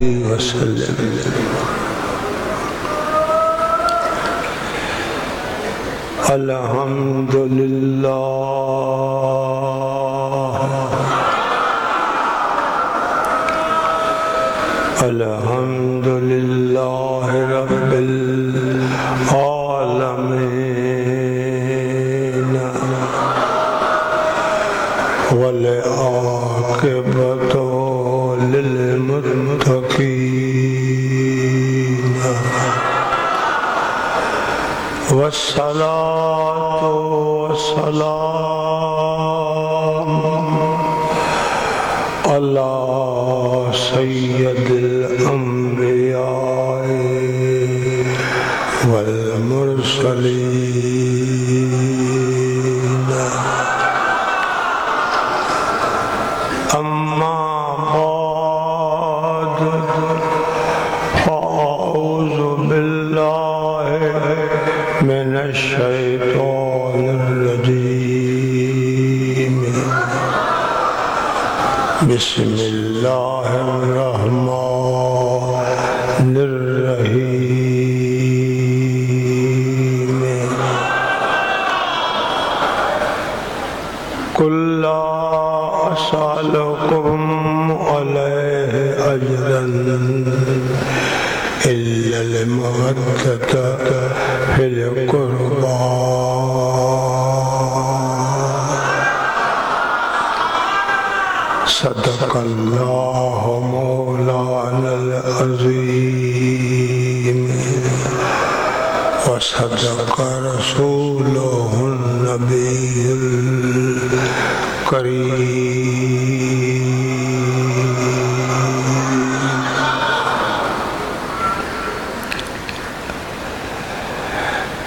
वसल्लम। अल्हम्दुलिल्लाह अल्हम्दुलिल्लाह रब्बिल आलमीन वल आक़िबतु लिल मुत्तक़ीन वस्सलातु वस्सलाम अला सय्यदिल अंबिया वल मुरसलीन अम्मा बाद फ़अऊज़ु बिल्लाहि मिनश शैतानिर रजीम बिस्मिल्लाहिर्रहमानिर्रहीम कुल ला असअलुकुम अलैहि अजरन इल्लल मवद्दता फिल क़ुर्बा सदक़ल्लाहु मौलानल अज़ीम व सदक़ रसूलुहुन नबियुल करीम।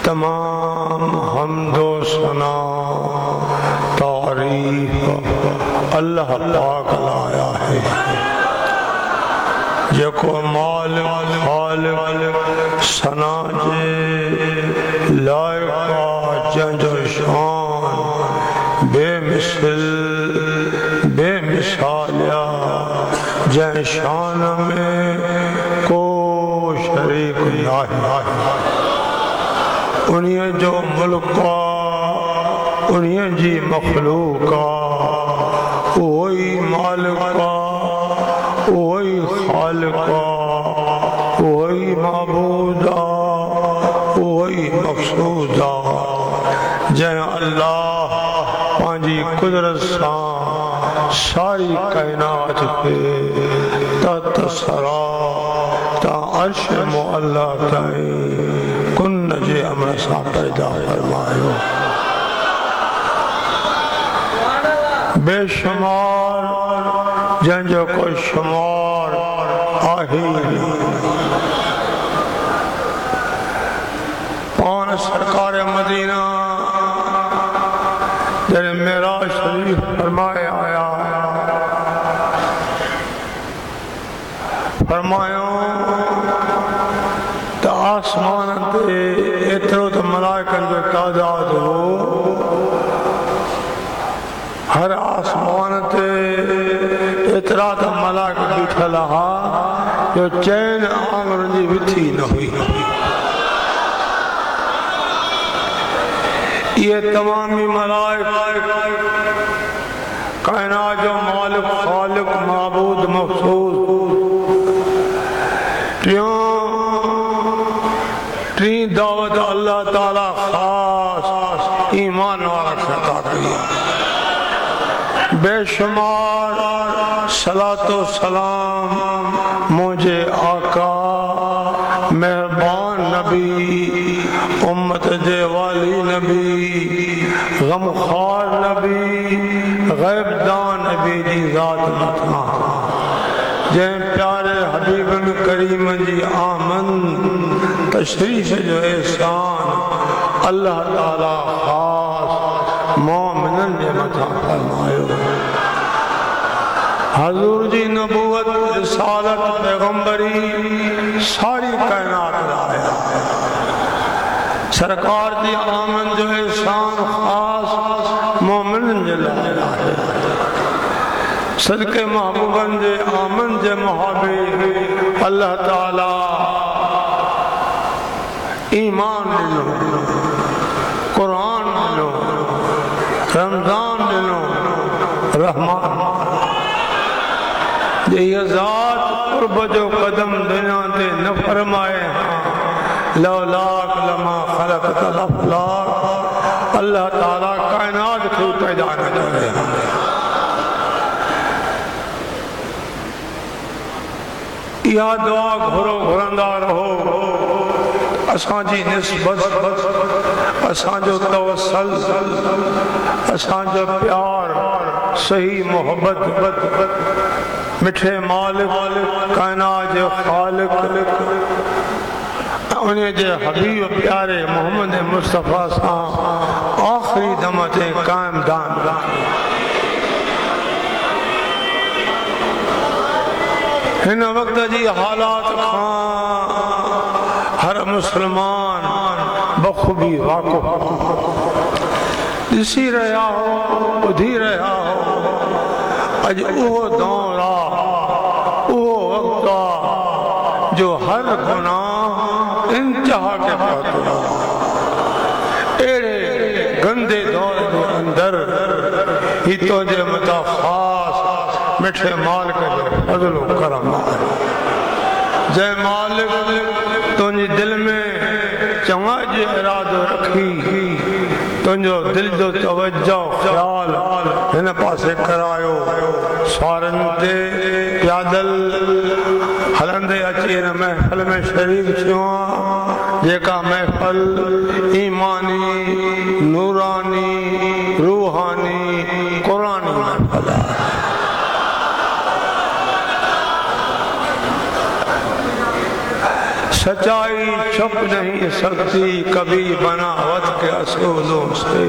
तमाम हम्दो सना तारीफ अल्लाह पाक लाया है जेको मालिक सना जे लायका जंजो शान बेमिसल बेमिसालिया जै शान में को शरीक नाही उन्हीं जो मुल्का उन्हीं जी मखलूका वही मालिका वही खालिका वही माबूदा वही मक़सूदा जै अल्लाह पांजी कुदरत सा सारी कायनात के तसरा ता अर्श मुअल्ला ताईं कुन जे अमर सा पैदा फरमायो। बेशुमार जंहिंजो कोई शुमार आहे पान सरकार मदीना जॾहिं मेराज शरीफ फरमाए आया फरमायो त आसमान ते एतिरो त मलाइकनि जो तादाद हो हर आसमान ते एतरा त मलाक बीठल हा जो चैन आंगुरनि जी विथी न हुई। ये तमामी मलाइक कायनात जो मालिक खालिक माबूद मक़सूद टी दावत अल्लाह ताला खास ईमान वाला खता कई बेशुमार सलातो सलाम मुझे आका मेहरबान नबी उम्मत जे वाली नबी गमखार नबी गैबदान नबी जी ज़ात मथा जै प्यारे हबीबन करीम जी आमन तशरीफ जो एहसान अल्लाह ताला खास मोमिनन जे मथा फरमायो। हजूर जी नबूवत रिसालत पैगंबरी सारी कायनात लाया सरकार जी आमन जो एहसान खास मोमिनन जे लाया सदके महबूबन जे आमन जे मुहाबे अल्लाह ताला ईमान ॾिनो, क़ुरान ॾिनो, रमज़ान ॾिनो, रहमान जे ज़ात क़ुर्ब जो क़दम दुनिया ते न फरमाए लौलाक लमा ख़लक़तल अफ़लाक, अल्लाह ताला कायनात खे पैदा न करे। इहा दुआ घुरो घुरंदा रहो, असांजी निस्बत, असांजो तवसल, असांजो प्यार, सही मोहब्बत मिठे मालिक कायनात जो ख़ालिक उन जे हबीब प्यारे मोहम्मद मुस्तफ़ा सां आख़िरी दम ते क़ाइम दाम रखे। हिन वक़्त जी हालात खां हर मुसलमान बख़ूबी वाक़िफ़ ॾिसी रहिया हो, ॿुधी रहिया हो। अॼु उहो दौर आहे, उहो वक़्तु आहे जो हर गुनाह इंतिहा के पहुतो आहे। अहिड़े गंदे दौर जे अंदरि ही तुंहिंजे मथां ख़ासि मिठे मालिक जो फज़्ल करम आहे। जंहिं मालिक तुंहिंजी दिलि में चङा जो इरादो रखी तुंहिंजो दिलि जो तवजो ख़्याल हिन पासे करायो, सवारनि ते प्यादल हलंदे अची हिन महफ़िल में शरीक थियो आहे, जेका महफ़िल ईमानी, नूरानी, रूहानी, क़ुरानी महफ़िल आहे। सच्चाई छुप नहीं सकती कभी बनावट के असूलों से,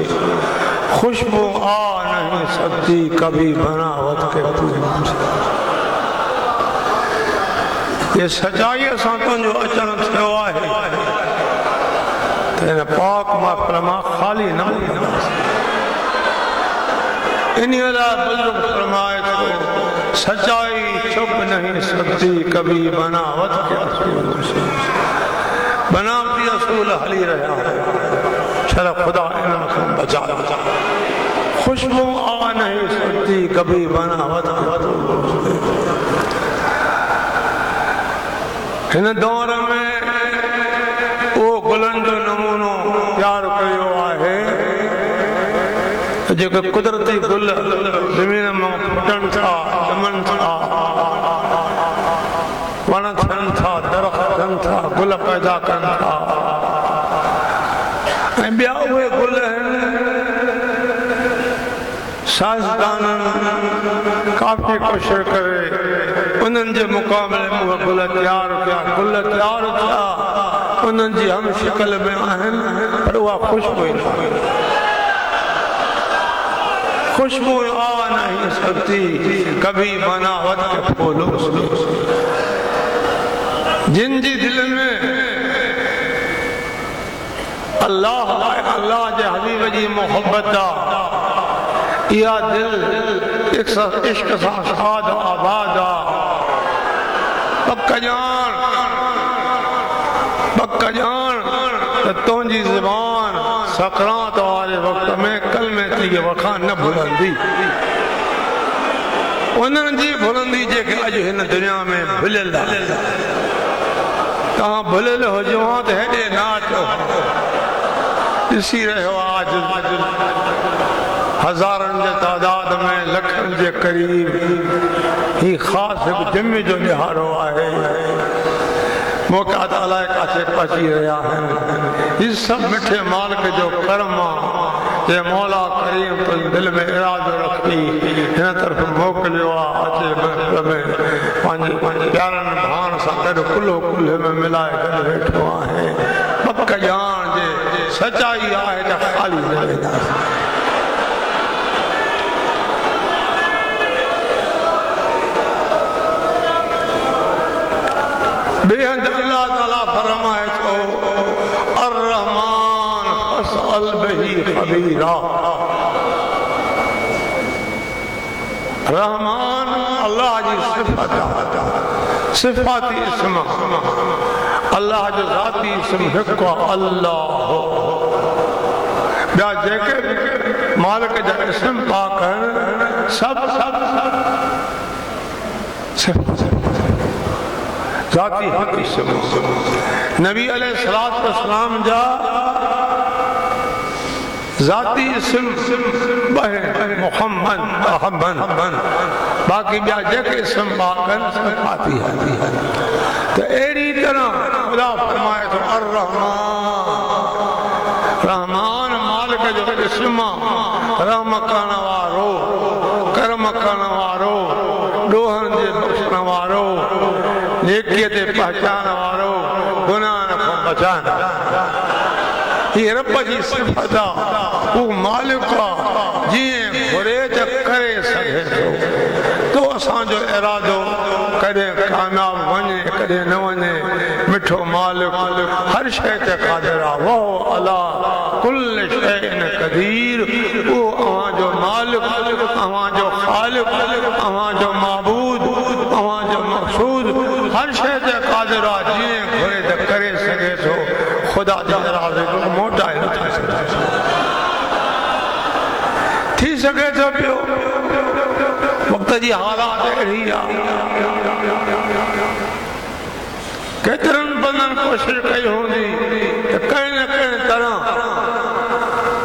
खुशबू आ नहीं सकती कभी बनावट के फूलों से। ये सच्चाई सां तुंहिंजो अचणु थियो आहे त हिन पाक महफ़िल मां ख़ाली न वेंदासीं। इन लाइ बुज़ुर्ग फरमाए थो, सच्चाई छुप नहीं सकती कभी बनावट के असूलों से। बनावटी असूल हली रहा है, शर खुदा इनखे बचा। खुशबू आ नहीं सकती कभी बनावट के असूलों से। हिन दौर में वो गुलनि जो नमूनो प्यार कयो आहे जेके कुदरती गुल ज़मीन मां फुटनि था, ॼमनि था, वण थियनि था, दरख़्त थियनि था, गुल पैदा कनि था। ऐं ॿिया उहे गुल आहिनि साइंसदाननि काफ़ी कोशिश करे उन्हनि जे मुक़ाबले में उहे गुल तयारु कया, गुल तयारु थिया उन्हनि जी हम शिकल में आहिनि, पर उहा खुशबू न आहे। खुशबू आ नहीं सकती कभी बनावट के फूलों से। जिन जी दिल में अल्लाह जे हबीब जी मोहब्बत आहे, इहा दिल इश्क सां शाद आबाद आहे। पक ॼाण त तुंहिंजी ज़ुबान सकरात वारे वक़्त में कलमे जी वखान न भुलंदी। उन्हनि जी भुलंदी जेके अॼु हिन दुनिया में भुलियल आहे। तव्हां भुलियल हुजो हा त हेॾे न अचो। ॾिसी रहियो आहे हज़ारनि जे तादाद में, लखनि जे क़रीब ही ख़ासि हिकु जुमे जो ॾिहाड़ो आहे। मौक़ा त अलाए किथे पहुची रहिया आहिनि। हीउ सभु मिठे मालिक जो करम आहे जे मौला करीम दिलि में इरादो रखी हिन तरफ़ मोकिलियो आहे। अचे महफ़िल में पंहिंजे प्यारनि भाण सां गॾु कुल्हो कुल्हे में मिलाए गॾु वेठो आहे। पक ॼाण जे सचाई आहे त ख़ाली न वेंदासीं। बेहद अल्लाह ताला फरमाए थो, अर्रहमान फस्अल बिही खबीरा। रहमान अल्लाह जी सिफ़त आहे। सिफ़ाती इस्म अल्लाह जो ज़ाती इस्म हिकु आहे अल्लाह। ॿिया जेके मालिक जा इस्म पाक आहिनि सभु ज़ाती हक़ इस्म। नबी अलैहिस्सलातु वस्सलाम जा ज़ाती इस्म मोहम्मद अहमद, बाक़ी ॿिया जेके इस्म पाक आहिनि सिफ़ाती है। तो अहिड़ी तरह ख़ुदा फरमाए थो अर रहमान मालिक जो इस्म रहम करण वारो, करम करण वारो, ॾोहनि जे बख़्शण वारो, नेकीअ ते पहचान वारो, गुनाहनि खां बचाइण। हीअ रब जी सिफ़त आहे, हू मालिक आहे जीअं घुरे त करे सघे थो। तो असांजो इरादो कॾहिं कामयाब वञे कॾहिं न वञे, मिठो मालिक हर शइ ते क़ादिर आहे। वो अला कुल शैइन क़दीर, उहो अव्हांजो मालिक, अव्हांजो ख़ालिक, अव्हांजो माबूद, अव्हांजो मक़सूद हर शइ ते क़ादिर आहे, जीअं घुरे त करे सघे थो। ख़ुदा जे इरादे खे मोटाए नथा सघे थी सघे थो पियो। वक़्त जी हालात अहिड़ी आहे, केतिरनि बंदनि कोशिशि कई हूंदी त कंहिं न कंहिं तरह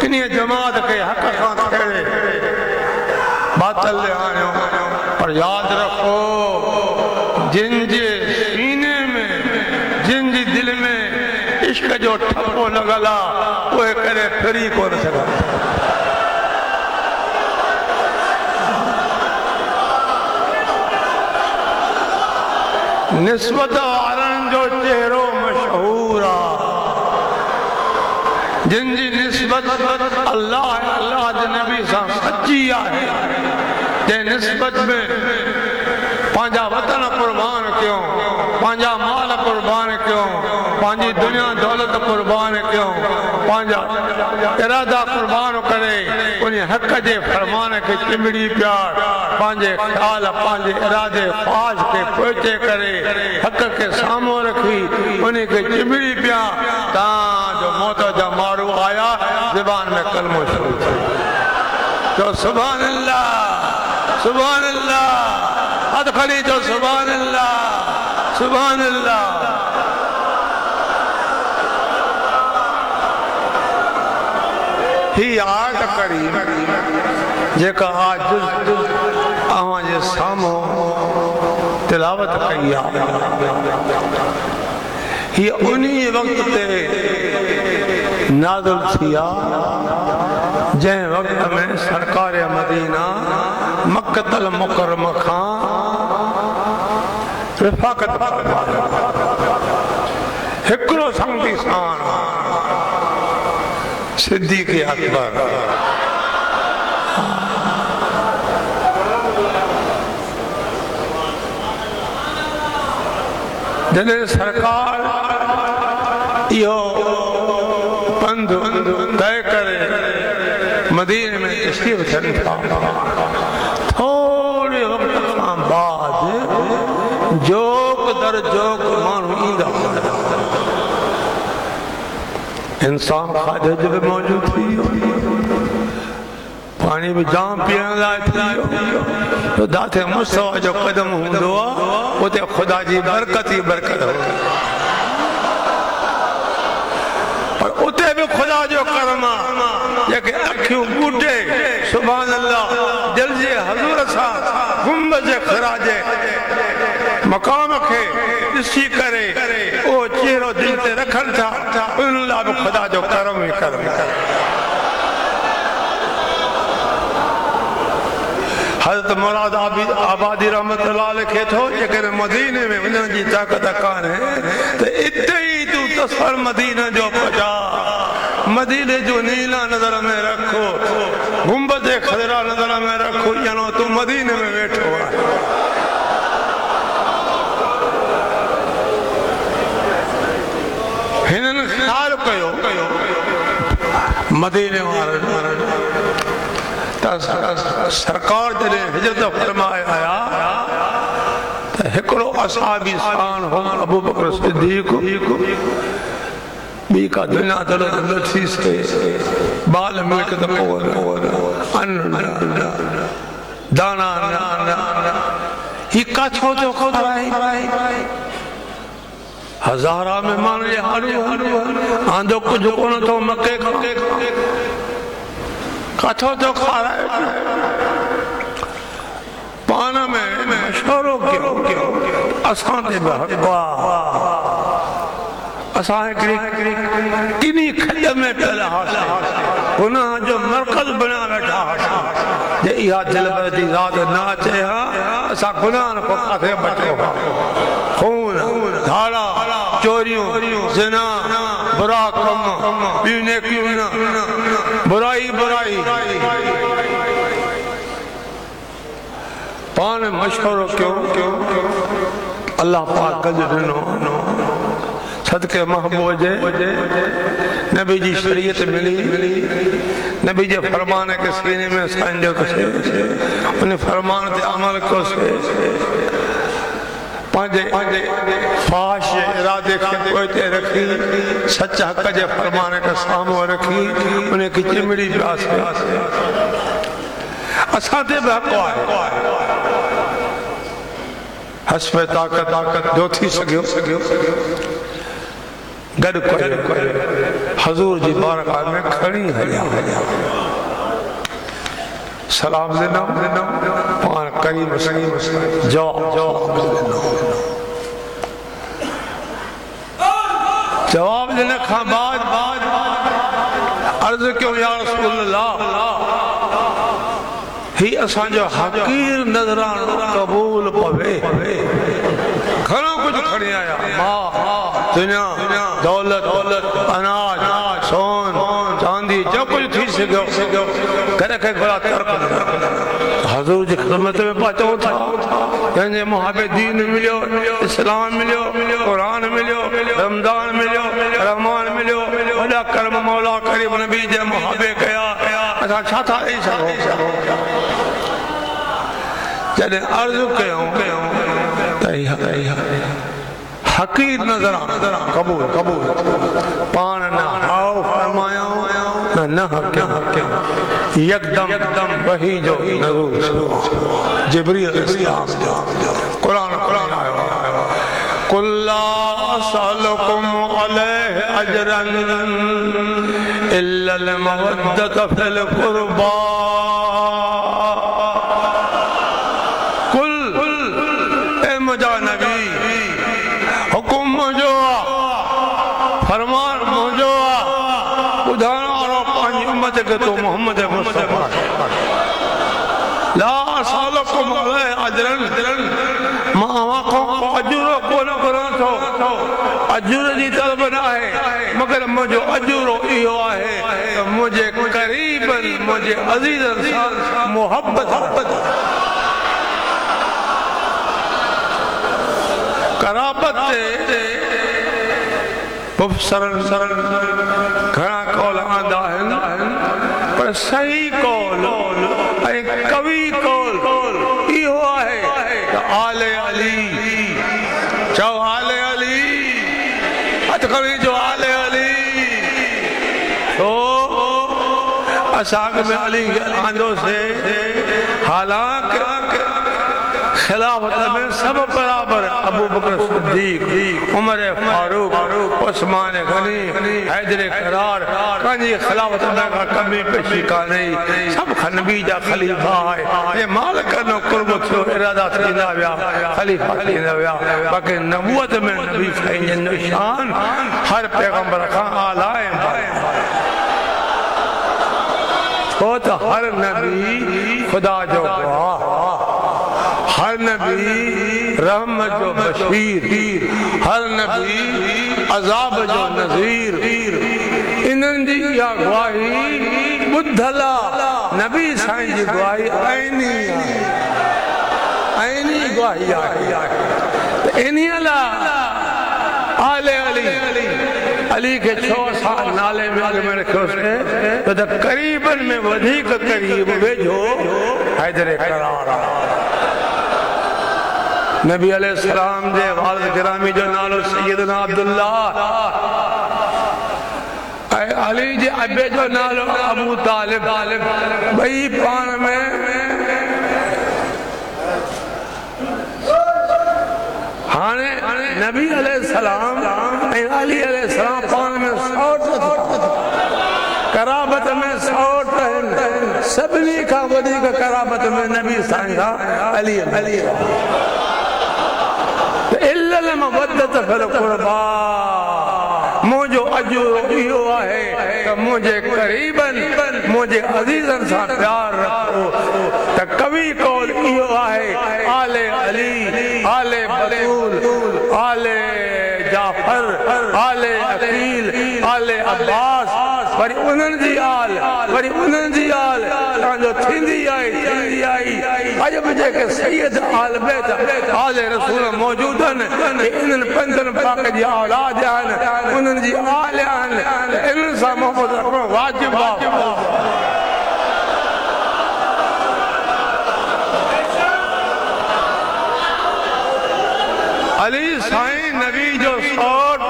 किन जमात खे हक़ खां छेड़े बातल ते आणियो। पर यादि रखो, जिन जे सीने में, जिन जी दिलि में इश्क जो ठपो लॻल आहे, उहे कॾहिं फिरी कोन सघनि। निस्बत वारनि जो चेहरो मशहूर आहे, जिन जी निस्बत अल्लाह अल्लाह जे नबी सां सची आहे, जंहिं निस्बत में पंहिंजा वतन कुर्बान कयूं, पंहिंजा माल कुर्बान कयूं, पंहिंजी दुनिया दौलत कुर्बान कयूं, पंहिंजा इरादा कुर्बान करे उन हक़ जे फरमान खे चिमिड़ी पिया, पंहिंजे ख़्याल पंहिंजे इरादे ख्वाहिश खे पोचे करे हक़ खे साम्हूं रखी उन खे चिमिड़ी पिया। तव्हांजो मौत जा माण्हू आया, ज़बान में कलमो शुरू थियो, तो सुभान अल्लाह, सुभान अल्लाह, हथ खणी चो सुभान अल्लाह, सुभान अल्लाह। ही आयत करीम जेका आज अव्हां जे साम्हूं तिलावत कई आहे, हीअ उन वक़्त ते नाज़िल थी आहे जंहिं वक़्त में सरकार मदीना मक्कतल मुकर्रम खां रिफ़ाक़त हिकिड़ो संगती साण सिद्दीक़ अकबर जॾहिं सरकार इहो पंध तय करे मदीने में तशरीफ़ थियनि था, थोरे वक़्त खां बाद जोक दर जोक माण्हू ईंदा, इंसान खाधे जो बि मौजूद थी वियो, पानी भी जाम पीअण लाइ थी वियो। तो दाथे मुस्तवा जो कदम हूंदो आहे, उते ख़ुदा जी बरकत ई बरकत हूंदी, पर उते बि ख़ुदा जो करम आहे। जेके अखियूं ॿूटे सुभान अल्लाह दिल जे हज़ूर सां गुंबद ख़िराजे मक़ाम खे ॾिसी करे उहो चेहरो दिल ते रखनि था, उन लाइ बि ख़ुदा जो करम ई करम। हज़रत मुराद आबादी रहमतुल्लाह लिखे थो, जेकॾहिं मदीने में वञण जी ताक़त कान्हे त इते ई तूं तस्वर मदीने जो पहुचा, मदीने जो नीला नज़र में रखो, गुंबद ख़ज़रा नज़र में रखो, ॼणो तूं मदीने में वेठो आहे। हिननि ख़्याल कयो मदीने वारनि सरकार जॾहिं हिजरत फरमाए आया त हिकड़ो असहाबी शान हो अबू बकर सिद्दीक बी का दुनिया दर नथी से बाल मिलक त अन्न दाना ही काछो तो खाराई हजारा में मान ले हारू आंदो कुछ कोन तो मके काछो तो खाराई पाना में शोरो क्यों असां ते बहवा असां किनी खज में पहला गुनाह जो मरकज बना बैठा जे इहा दिल दी रात ना अचे हा असां गुनाह को काथे बचो खून धाड़ा चोरियों ज़िना बुरा कम पीने क्यों ना बुराई पान मशवरो क्यों अल्लाह पाक गज दिनो सदके महबूब जे नबी जी शरीयत मिली नबी जे फरमान के सीने में संजो से उन फरमान ते अमल को से पांजे फाश इरादे के कोते रखी सच हक जे फरमान के सामने रखी उन्हें की चिमड़ी प्यास असा ते बहको हस्ब ताकत जो थी सकियो गड हजूर जी बारगाह में खड़ी हलिया सलाम देना पान करीब जवाब देने का बाद अर्ज क्यों या रसूल अल्लाह ही असांजो हकीर नजरानो कबूल पवे घणो कुछ खणी आया मां दुनिया दौलत अनाज सोन चांदी जो कुछ थी सको घर के बड़ा तर्क हजूर जी खिदमत में पहुंचो था जंहिंजे मुहाबे दीन मिलियो इस्लाम मिलियो कुरान मिलियो रमजान मिलियो रहमान मिलियो वॾा कर्म मौला करीम नबी जे मुहाबे कया असां छा था ॾेई सघूं जॾहिं अर्ज़ु कयूं हकीर नजर कबूल पान न हाओ फरमायो न हक यकदम वही जो नज़ूर जिब्रील अलैहिस्सलाम कुरान आयो कुल ला असअलुकुम अलैहि अजरन इल्ला अल मवद्दत फिल कुर्बा फरमान मुझो उदाहरण और पांच उम्मत के तो मोहम्मद मुस्तफा ला सालकुम अलैहि अजरन मां को अजरो कोन करो तो अजर दी तलब ना है मगर मुझो अजरो इहो है मुझे करीबन मुझे अजीजन साथ मोहब्बत कराबत सरल घना कौल आंदा पर सही कौल कवि कौल इहो है आले अली चओ आले अली हथ खणी जो आले अली तो असां में अली आंदो से हालांकि खिलाफत में सब बराबर अबू बकर सिद्दीक उमर फारूक उस्मान गनी हैदर करार काजी खिलाफत में का कमी पेशी का नहीं सब खनबी जा खलीफा है ये मालिक नो कुर्ब थियो इरादा थींदा विया खलीफा थींदा विया बाकी नबूवत में नबी खई निशान हर पैगंबर का आला है तो हर नबी खुदा जो हर नबी रहमत जो बशीर हर नबी अजाब जो नज़ीर इन्हनि जी इहा गवाही ॿुधला नबी साईं जी गवाही आईनी गवाही आहे इन्हीअ लाइ आले अली के छो साल नाले में रखियोसीं त करीबन में वधीक करीब वेझो हैदर करार नबी अलैहिस्सलाम जे वालिद गिरामी जो नालो सैयदना अब्दुल्लाह ऐं अली जे अबे जो नालो अबू तालिब ॿई पाण में हाणे नबी अलैहिस्सलाम ऐं अली अलैहिस्सलाम पाण में सौट कराबत में सौट आहिनि सभिनी खां वधीक कराबत में नबी साईं खां अली इल्लल मवद्दत फिल क़ुरबा मुंहिंजो अजूरो इहो आहे त मुंहिंजे क़रीबनि मुंहिंजे अज़ीज़नि सां प्यार रखो त कवि कौल इहो आहे आले अली आले बतूल आले जाफर आले अकील आले अब्बास वरी उन्हनि जी आल तव्हांजो थींदी आई अॼु बि जेके सैयद आल बैत आले रसूल मौजूद आहिनि इन्हनि पंजनि पाक जी औलाद आहिनि उन्हनि जी आल आहिनि इन्हनि सां मोहबत रखणो वाजिब आहे अली साईं नबी जो सौट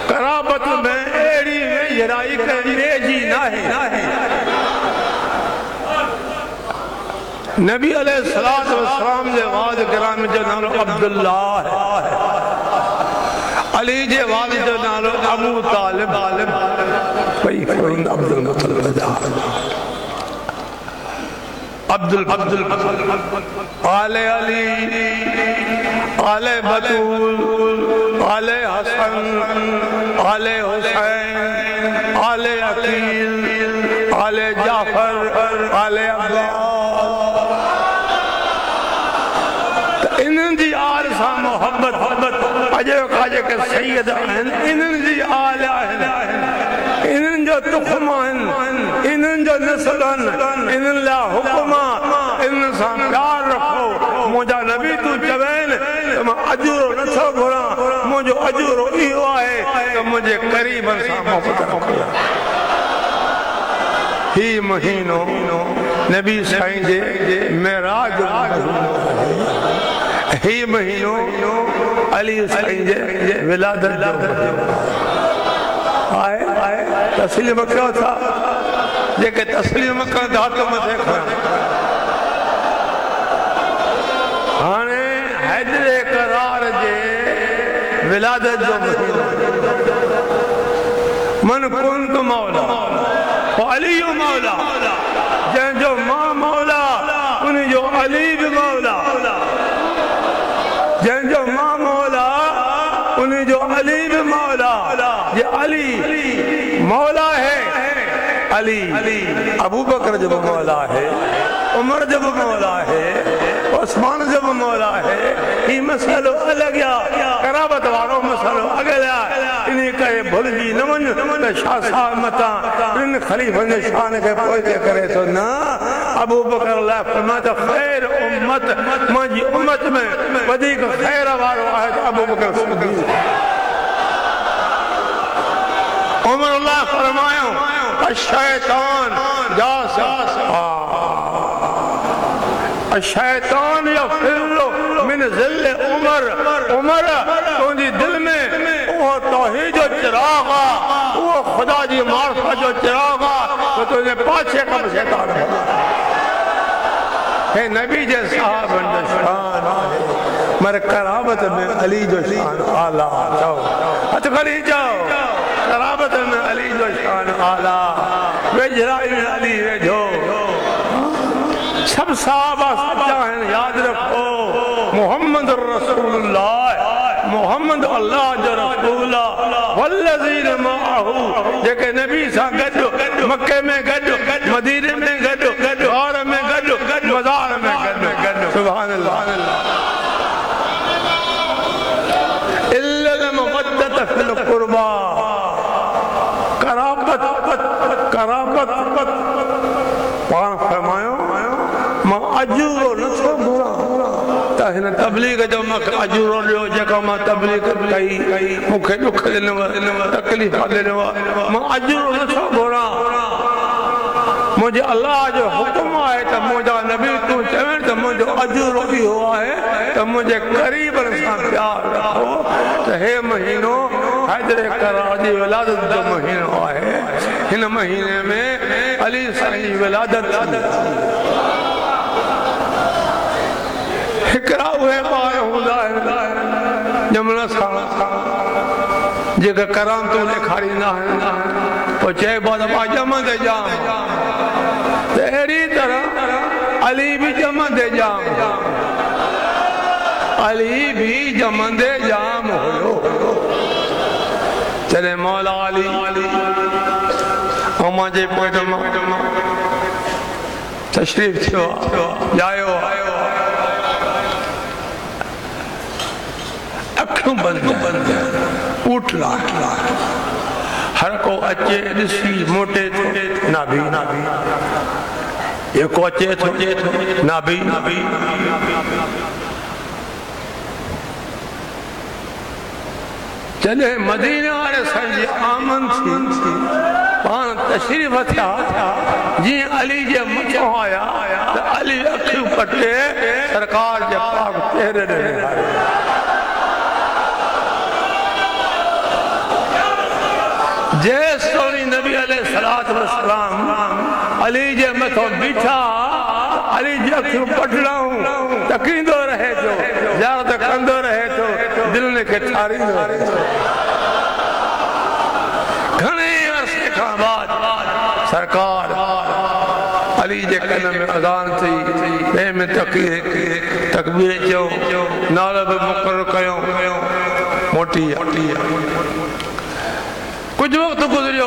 कराबत में अहिड़ी वेझराई करे जी नाहे नबी अलैहिस्सलातु वस्सलाम जे वालिद गिरामी जो नालो अब्दुल्लाह है अली जे वालिद जो नालो अबू तालिब भई अब्दुल मुत्तलिब अब्दुल आले अली आले बतूल आले हसन आले हुसैन आले अकील आले जाफर आले अब्बास इन्हनि जी आल सां मोहब्बत अॼु खां जेके सैयद आहिनि इन्हनि जी आल आहिनि इन्हनि जो तुख़्म आहिनि इन्हनि जो नस्ल आहिनि इन्हनि लाइ हुकुम आहे इन्हनि सां प्यार रखो मुंहिंजा नबी तूं चवें त मां अजूरो नथो घुरां मुंहिंजो अजूरो इहो आहे त मुंहिंजे क़रीबनि सां मोहबत रखो ही महीनो नबी साईं जे मेराज जो ही महीनो अली साईं जे विलादत जो आए तस्लीम कयो था जेके तस्लीम कनि था त मथे खणनि हाणे हैदरे करार जे विलादत जो महीनो मन कुंत मौला अली मौला जंहिंजो मां मौला उनजो अली बि मौला जंहिंजो मां मौला उनजो अली बि मौला ये अली मौला है अली अबू बकर जब मौला है उमर जब मौला है उस्मान जब मौला है ये मसलो अलग या कराबत वारो मसलो अगला इन्हीं करे भुलजी न वञ त शाह साहब मता इन खलीफन जे शान के पोइते करे तो ना अबू बकर ला फरमाया त खैर उम्मत मुंहिंजी उम्मत में वधीक खैर वारो आहे त अबू बकर सिद्दीक़ उमर अल्लाह फरमायो शैतान शैतान यफिल्लु मिन ज़िल्ल उमर तुंहिंजी दिल में वो तौहीद जो चिराग आहे वो खुदा जी मार्फत जो चिराग आहे तो तुंहिंजे पाछे कब शैतान है नबी जे साहबन जो शान आहे मर कराबत में अली जो शान आला चओ हथ खणी चओ कराबत में अली जो शान आला वेझराई में अली वेझो सब साहबा सच्चा आहिनि यादि रखो मोहम्मद रसूलुल्लाह मोहम्मद अल्लाह जो रसूल वल्लज़ीन माअहू जेके नबी सां गॾु मक्के में गॾु मदीने में गॾु गौर में गॾु मज़ार में गॾु सुभान अल्लाह इल्लल मवद्दत फिल क़ुरबा कराबत पाण फरमायो मां अजूरो नथो घुरां त हिन तबलीग जो मूंखे अजूरो ॾियो जेको मां तबलीग कई मूंखे ॾुख ॾिनो तकलीफ़ ॾिनो मां अजूरो नथो घुरां मुझे अल्लाह जो हुक्म है तो मुझा नबी तू चवें तो मुझो अजूरो भी हुआ है तो मुझे करीबन सां प्यार रखो तो हे महीनो हैदर करार जी विलादत जो महीनो है इन महीने में अली साईं विलादत हिकड़ा उहे ॿार हूंदा आहिनि जमन सां जेके करामतूं ॾेखारींदा आहिनि पोइ चइबो आहे त मां ॼमंदे ॼाम त अहिड़ी तरह अली बि ॼमंदे ॼाम अली बि ॼमंदे ॼाम हुयो जॾहिं मौला अली ऐं मुंहिंजे पेट मां तशरीफ़ थियो जायो अखियूं बंदि उठला हर को अचे ॾिसी मोटे नाभी जेको अचे थो नाभी जॾहिं मदीने वारे साईं जी आमन थी पाण तशरीफ़ थिया जीअं अली जे मथां आया त अली अखियूं पटे सरकार जे पाक चेहरे ॾे जेस सोनी नबी अलैहिस्सलातु वस्सलाम अली जे मथो बीठा अली जी अखियूं पटड़ाऊं तकींदो रहे थो याद कंदो रहे थो दिल खे ठारींदो रहे थो घणे अरसे खां बाद सरकार अली जे कन में अज़ान थी ॿिए में तकबीर चयो नालो बि मुक़ररु कयो मोटी कुछ वक्त गुजरियो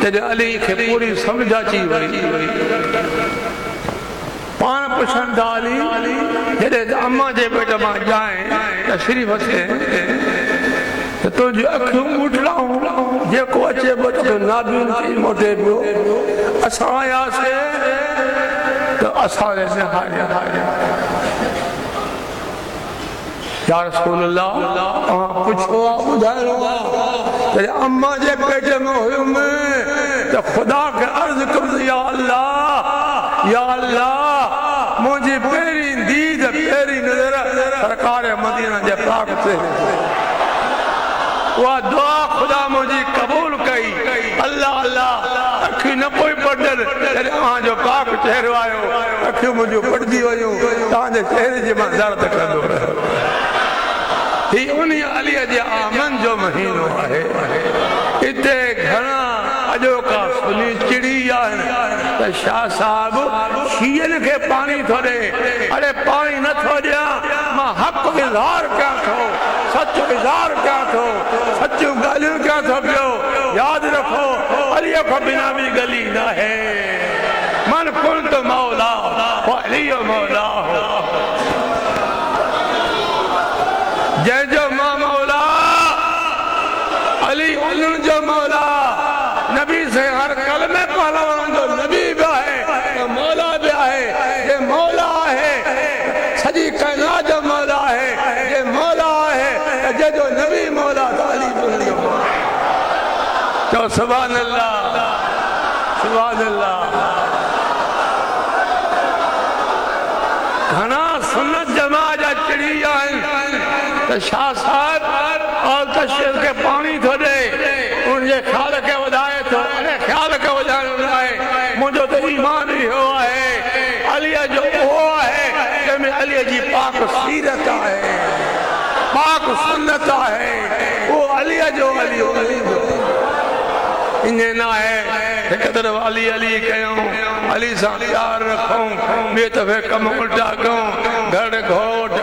जॾहिं अली खे पूरी समझ अची वई पाण पुछनि था अली जॾहिं अम्मा जे पेट मां ॼाए तशरीफ़ थिए त तुंहिंजूं अखियूं ॿूठड़ाऊं जेको अचे पियो तोखे नाभियुनि मोटे पियो असां आयासीं त असांजे निहारिया या रसूल अल्लाह पुछो ॿुधाइणो आहे अम्मा जे पेट में हुयुमि त ख़ुदा खे अर्ज़ कबी या अल्लाह मुंहिंजी पहिरीं दीद पहिरीं नज़र सरकार मदीना जे पाक ते उहा दुआ ख़ुदा मुंहिंजी क़बूल कई अल्लाह अखियूं न पोइ पढ़जनि जॾहिं तव्हांजो पाक चहिरो आयो अखियूं मुंहिंजूं पढ़जी वयूं तव्हांजे चहिरे जी मां ज़ारत कंदो रहियो ही उन अलीअ जे आमन जो महीनो आहे हिते घणा अॼोका सुनी चिड़ी आहिनि त शाह साहिब शीयनि खे पाणी थो ॾे अड़े पाणी नथो ॾियां मां हक़ इज़हार कयां थो सच इज़हार कयां थो सचियूं ॻाल्हियूं कयां थो पियो यादि रखो अलीअ खां बिना बि गली न आहे मन कुंत मौला अलीअ मौला जंहिंजो मां मौला अली उन्हनि जो मौला नबी से हर कलमे पहलवान जो नबी भी है मौला भी है ये मौला है सजी कायनात जो मौला है ये मौला है जो नबी मौला अली तो सुभान अल्लाह घना सुन्नत जमात जा चिड़ी आहिनि त शाह साहिब और तशरीफ़ के पानी थो ॾे उनजे ख़्याल खे वधाए थो ख़्याल खे वधाइण लाइ मुंहिंजो त ईमान ई हो आहे अलीअ जो उहो आहे जंहिंमें अलीअ जी पाक सीरत आहे पाक सुन्नत आहे उहो अलीअ जो अली जो इन न आहे हिकु तरफ़ अली कयूं अली सां प्यार रखूं ॿिए दफ़े कम उल्टा कयूं घर घोट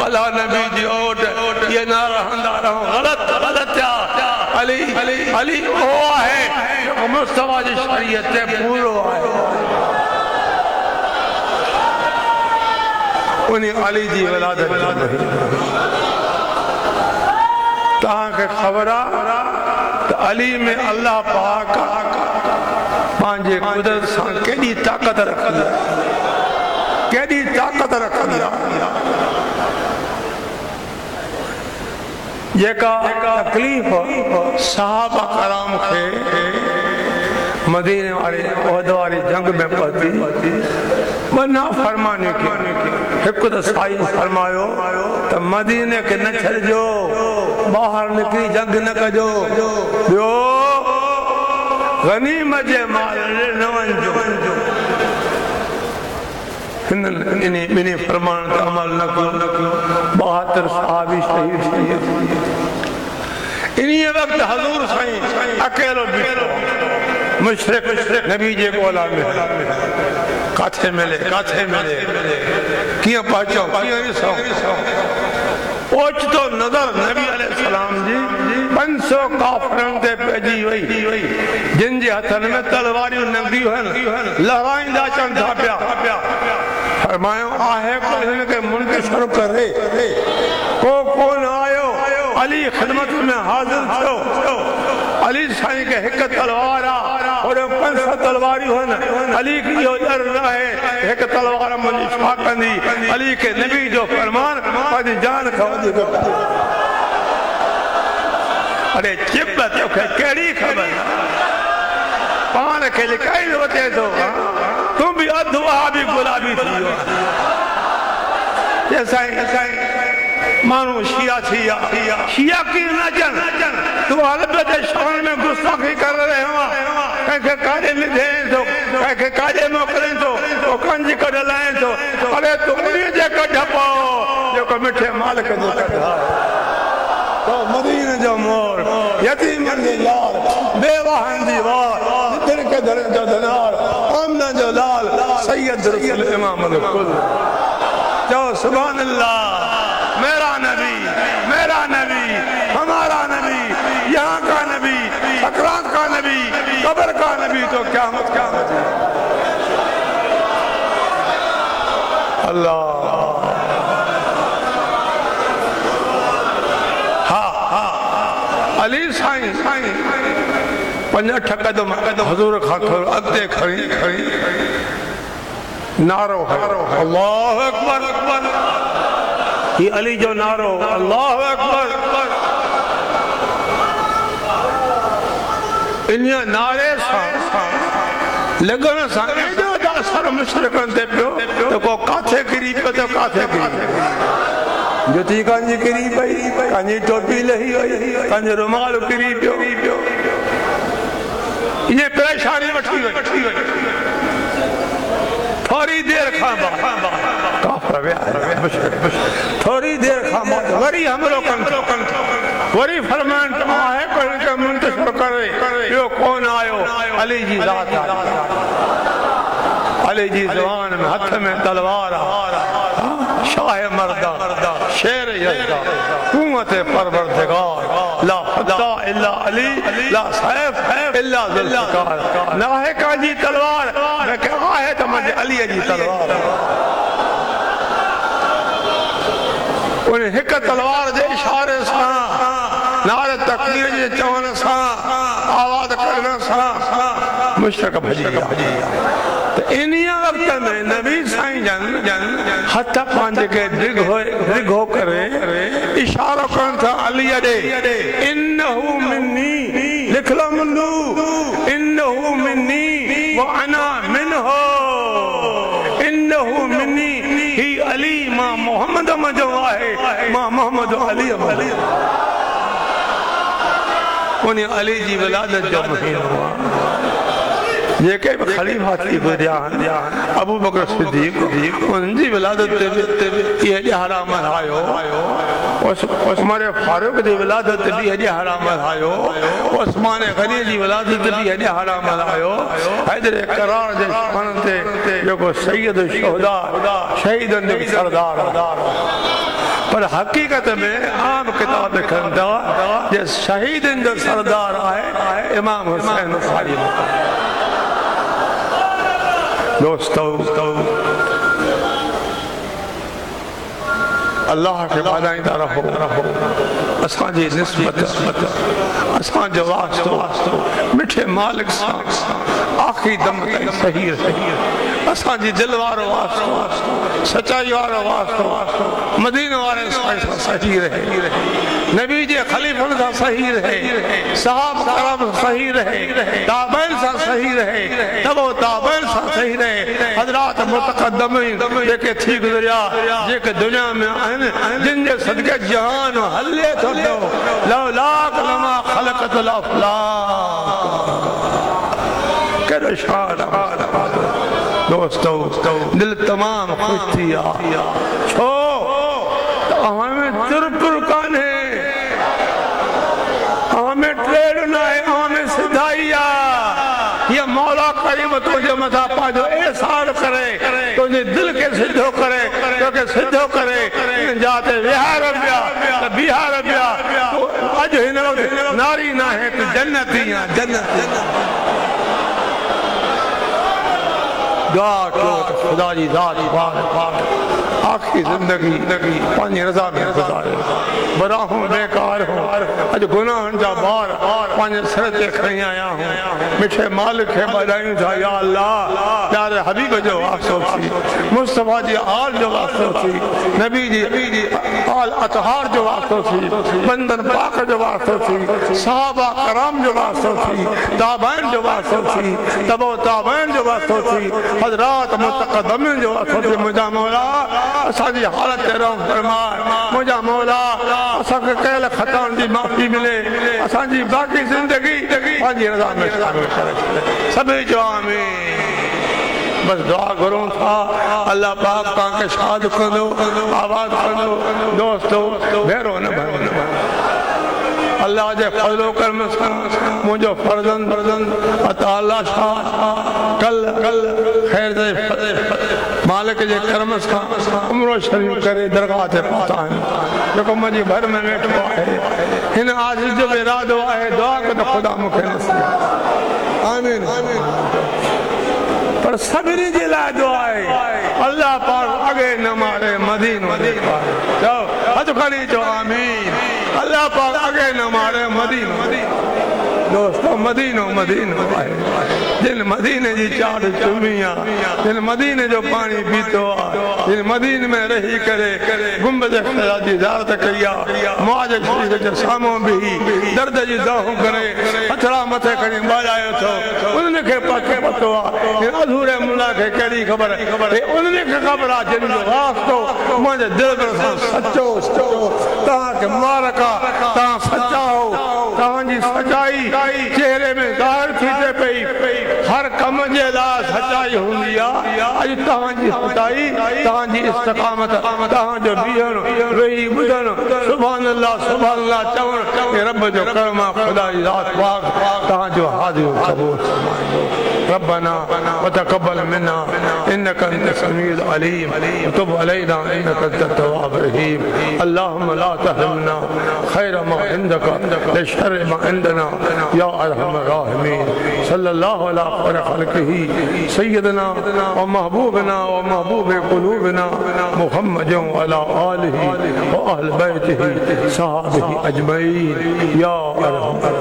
अला नबी जी ओट ये ना रहंदा रहूं गलत अली वो है मुस्तफा जी शरीयत से पूरो है उन्हीं अली जी विलादत तहां के खबर तो अली में अल्लाह पाक पांजे कुदरत से केडी ताकत रखी जेका तकलीफ सहाबा कराम खे मदीने वारी उहद वारी जंग में पहुंची बना फरमानी के एक तो साईं फरमायो तो मदीने के न छड़जो बाहर निकली जंग न कजो ॿियो गनीमत जे माल न वञिजो इन फरमान ते अमल न कयो 72 सहाबी शहीद इन्हीं वक्त हजूर साईं अकेलो बीठो मुशरिक नबी जे ॻोल्हा में काथे मिले कीअं पहुचो कीअं ॾिसो ओचितो नज़र नबी अलैहिस्सलाम जी 500 काफ़िरनि ते पइजी वई जिन जे हथनि में तलवारियूं नंगियूं आहिनि लहराईंदा अचनि था पिया फरमायो आहे कोई हिन खे मुंतशिर करे को कोन आयो अली ख़िदमत में हाज़िर थियो अली साईं के हिक तलवार और 500 तलवारियूं आहिनि अली खे इहो डर न आहे हिक तलवार मुंहिंजी छा कंदी अली के नबी जो फरमान पंहिंजी जान खां वधीक अरे चिप तोखे कहिड़ी ख़बर पान खे लिकाई वठे थो तूं बि अधु वहाबी गुलाबी थी वियो साईं मानू शिया शिया की न जन तू हलबे ते शान में गुस्ताखी कर रहे हो के काजे में दे तो के काजे मोकले तो ओ कंज कढ लाए तो अरे तू उनी जे कढ पाओ जो को मिठे मालिक जो कढ तो मदीने जो मोर यतीम जे लाल बेवाहन दी वार दिल के दर जो दलाल आमना जो लाल सैयद रसूल इमाम अल कुल जो सुभान अल्लाह मेरा नबी हमारा नबी यहाँ का नबी सकरात का नबी कब्र का नबी तो क़यामत का नबी अल्लाह अली साईं 5-8 कदम हजूर खां थोरो अॻिते खणी नारो अल्लाहु अकबर ये अली जो नारो अल्लाहु अकबर इन नारे सां लगन सां एॾो असर मुशरिकनि ते पियो तो को काथे गिरी पियो तो काथे गिरी जुती कांजी किरी पई कांजी टोपी लही वई कांजो रुमाल किरी पियो ये परेशानी वठी वई थोड़ी देर खां थोड़ी देर खां वरी हमलो कन वरी फरमान आहे कोई के मुंतशिर करे यो कौन आयो अली जी ज़ात अली जी ज़बान में हथ में तलवार शाह मर्दा शेर यज़दा कुव्वत परवरदिगार ला खुदा इल्ला अली ला सैफ इल्ला ज़ुल्फ़िकार ना है काजी तलवार न कहा है तो मुझे अली जी तलवार उन हिक तलवार जे इशारे सां नारे तकबीर जे चवण सां आवाज़ करण सां मुशरिक भॼी विया तो इन्हीं वक्त में नबी साईं जन हथ पांच के डिघो करे इशारो करण था अली ॾे इन्नहु मिन्नी लिख लो मुन्नू इन्नहु मिन्नी व अना मिन्हु इन्नहु मिन्नी ही अली मां मोहम्मद मजो आहे मां मोहम्मद अली उन अली जी विलादत जो महीनो जेके खलीफा थी गुज़रिया अबू बकर सिद्दीक़ उनजी विलादत ते ये ॾियारा मल्हायो उमर फारूक जी विलादत ते भी ॾियारा मल्हायो उस्मान गनी जी विलादत ते भी ॾियारा मल्हायो हैदर करार जे शान ते जेको सैयद शुहदा शहीदनि जो सरदार पर हकीकत में आम किताब लिखनि था जे शहीदनि जो सरदार आहे इमाम हुसैन साहिब दोस्तों अल्लाह के वादाईंदा रहो असांजी निस्बत असांजो वास्तो मिठे मालिक सां आखिरी दम ताईं सही रहे असांजी दिल वारो वास्तो सच्चाई वारो वास्तो मदीने वारे सां सही रहे नबी जे खलीफन सां सही रहे, साहब करम सही रहे, ताबईन सां सही रहे, तबो ताबईन सां सही रहे, हजरात मुतक़द्दमीन जेके थी गुज़रिया, जेके दुनिया में आहिनि, जिन जे सदके जहान हले थो पियो, लौलाक लमा ख़लक़तुल अफ़लाक। कहिड़ो शान दोस्तो, दिल तमाम खुश थी विया। छो हमें तुरपुर कान्हे, हमें ट्रेड न आहे, हमें सिधाई आहे। ये मौला करीम तुझे मथा पाजो एहसान करे, तुझे दिल के सिद्धो करे, तोखे सिद्धो करे, जाते विहार पिया त बिहार पिया। अज हिन वक्त नारी ना है तो जन्नती आहे, जन्नती। दुआ कयो त खुदा जी ज़ात पाक आखिरी जिंदगी पंहिंजी रज़ा में गुज़ारे। बराहूं बेकार हो, अॼु गुनाहनि जा बार पंहिंजे सिर ते खणी आया हूं। मिठे मालिक खे ॿधायूं था, या अल्लाह प्यारे हबीब जो वास्तो थी, मुस्तफ़ा जी आल जो वास्तो थी, नबी जी आल अतहार जो वास्तो थी, बंदन पाक जो वास्तो थी, सहाबा कराम जो वास्तो थी, ताबईन जो वास्तो थी, तबो ताबईन जो वास्तो थी, हज़रात मुतक़द्दमीन जो वास्तो थी। मुंहिंजा मौला असांजी हालत ते रहम फरमाए, मुंहिंजा मौला असांखे कयल ख़ताउनि जी माफ़ी मिले, असांजी बाक़ी ज़िंदगी पंहिंजी रज़ा में शामिल करे। सभई जो आमीन। बस दुआ करूं था, अल्लाह पाक तव्हांखे शाद कंदो, आबाद कंदो। दोस्तो भेरो न भरो, अल्लाह जे फज़लो करम सां मुंहिंजो फर्ज़ंद अता शाह कल ख़ैर जे मालिक जे करम सां उम्रो शरीफ़ करे दरगाह ते पहुता आहिनि। जेको मुंहिंजी घर में वेठो आहे, हिन आज़िज़ जो इरादो आहे, दुआ कयो त ख़ुदा मूंखे नसीब। आमीन। पर सभिनी जे लाइ दुआ आहे, अल्लाह पाक अॻे न मारे, मदीनो चओ, हथ खणी चओ आमीन। अल्लाह पाक अॻे न मारे, मदीनो। दोस्तो मदीनो आहे, जिन मदीने जी चाट चुमी आहे, जिन मदीने जो पानी पीतो आहे, जिन मदीने में रही करे गुंबद ख़ुदा जी ज़ियारत कई आहे, मुआज़ शरीफ़ जे साम्हूं बीही दर्द जी दुआऊं करे हथड़ा मथे खणी ॿारायो थो, उन्हनि खे पतो आहे। अधूरे मुला खे कहिड़ी ख़बर, उन्हनि खे ख़बर आहे जिन जो वास्तो मुंहिंजे दिल सां सचो तव्हांखे मुबारक आहे, तव्हां सचा हो, तव्हांजी सचाई चेहरे में ज़ाहिर थी थिए पई। हर कम जे लाइ सचाई हूंदी आहे। अॼु तव्हांजी सचाई, तव्हांजी इस्तक़ामत, तव्हांजो बीहणु वेही ॿुधणु, सुभान अल्लाह चवणु, रब जो करम आहे। ख़ुदा जी ज़ात पाक तव्हांजो हाज़िर क़बूल फरमाए। रब्बना वतक़ब्बल मिन्ना इन्नका अंत समीउल अलीम वतुब अलैना इन्नका अंतत तव्वाबुर रहीम। अल्लाहुम्मा ला तहरिमना खैर मा इंदका लिशर्र मा इंदना या अरहमर राहिमीन। सल्लल्लाहु अला खैर खल्क़िही सय्यदना व महबूबना व महबूब क़ुलूबिना मुहम्मदिन व अला आलिही व अहल बैतिही सहाबिही अजमईन या अरहमर